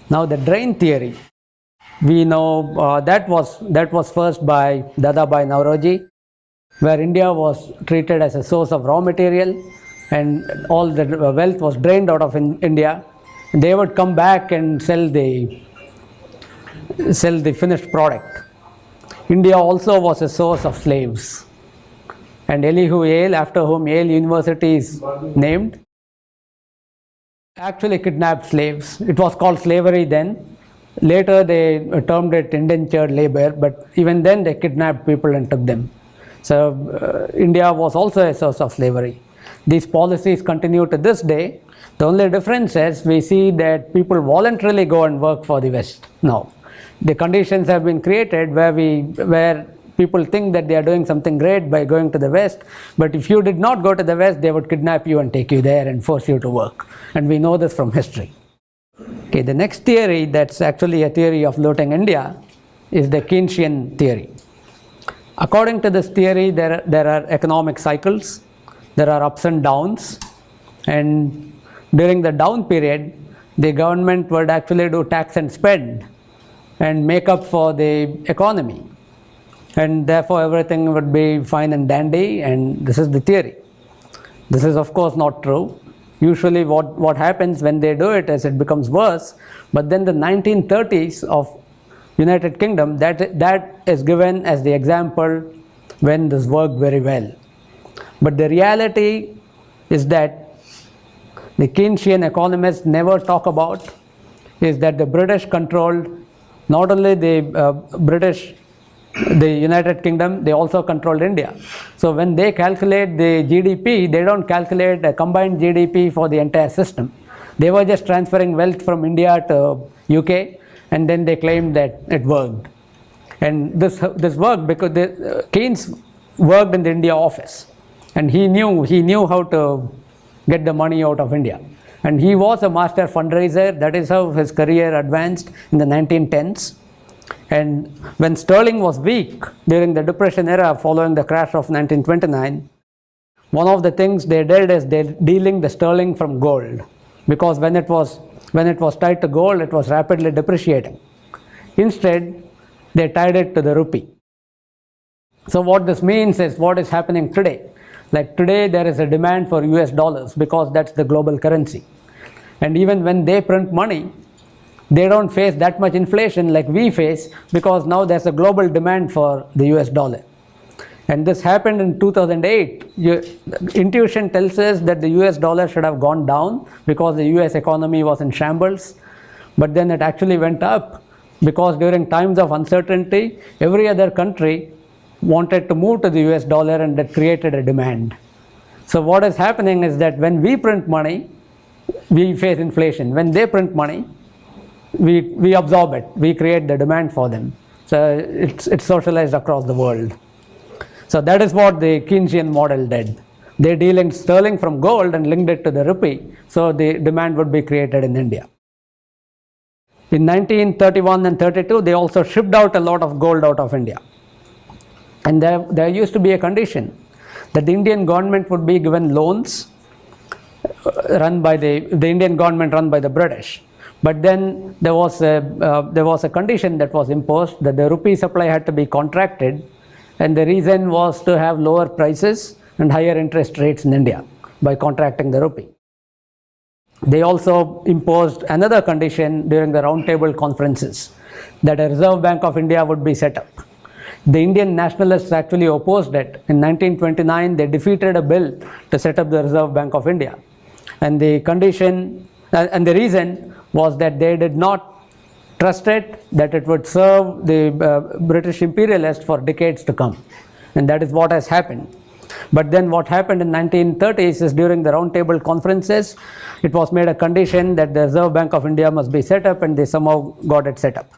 Now the drain theory, we know that was first by Dadabhai Naoroji, where India was treated as a source of raw material and all the wealth was drained out of India. They would come back and sell the finished product. India also was a source of slaves. And Elihu Yale, after whom Yale University is named, actually kidnapped slaves. It was called slavery then. Later they termed it indentured labor, but even then they kidnapped people and took them. So India was also a source of slavery. These policies continue to this day. The only difference is we see that people voluntarily go and work for the West now. The conditions have been created where people think that they are doing something great by going to the West, but if you did not go to the West, they would kidnap you and take you there and force you to work. And we know this from history. Okay, the next theory that's actually a theory of looting India is the Keynesian theory. According to this theory, there are economic cycles, there are ups and downs, and during the down period, the government would actually do tax and spend and make up for the economy. And therefore everything would be fine and dandy, and this is the theory. This is of course not true. Usually what happens when they do it is it becomes worse, but then the 1930s of United Kingdom, that is given as the example when this worked very well. But the reality is that the Keynesian economists never talk about is that the British controlled not only the United Kingdom, they also controlled India. So when they calculate the GDP, they don't calculate a combined GDP for the entire system. They were just transferring wealth from India to UK, and then they claimed that it worked. And this worked because Keynes worked in the India office, and he knew how to get the money out of India. And he was a master fundraiser. That is how his career advanced in the 1910s. And when sterling was weak during the Depression era following the crash of 1929, one of the things they did is they de-linked the sterling from gold, because when it was tied to gold, it was rapidly depreciating. Instead, they tied it to the rupee. So what this means is what is happening today. Like today, there is a demand for US dollars because that's the global currency. And even when they print money, they don't face that much inflation like we face, because now there's a global demand for the US dollar. And this happened in 2008. Intuition tells us that the US dollar should have gone down because the US economy was in shambles. But then it actually went up because during times of uncertainty, every other country wanted to move to the US dollar, and that created a demand. So what is happening is that when we print money, we face inflation. When they print money, we absorb it. We create the demand for them. So it's socialized across the world. So that is what the Keynesian model did. They de-linked sterling from gold and linked it to the rupee, so the demand would be created in India. In 1931 and 32, they also shipped out a lot of gold out of India. And there used to be a condition that the Indian government would be given loans run by the Indian government run by the British. But then there was a condition that was imposed that the rupee supply had to be contracted, and the reason was to have lower prices and higher interest rates in India by contracting the rupee. They also imposed another condition during the roundtable conferences, that a Reserve Bank of India would be set up. The Indian nationalists actually opposed it. In 1929, they defeated a bill to set up the Reserve Bank of India. And the condition and the reason was that they did not trust it, that it would serve the British imperialists for decades to come. And that is what has happened. But then what happened in 1930s is during the roundtable conferences, it was made a condition that the Reserve Bank of India must be set up, and they somehow got it set up.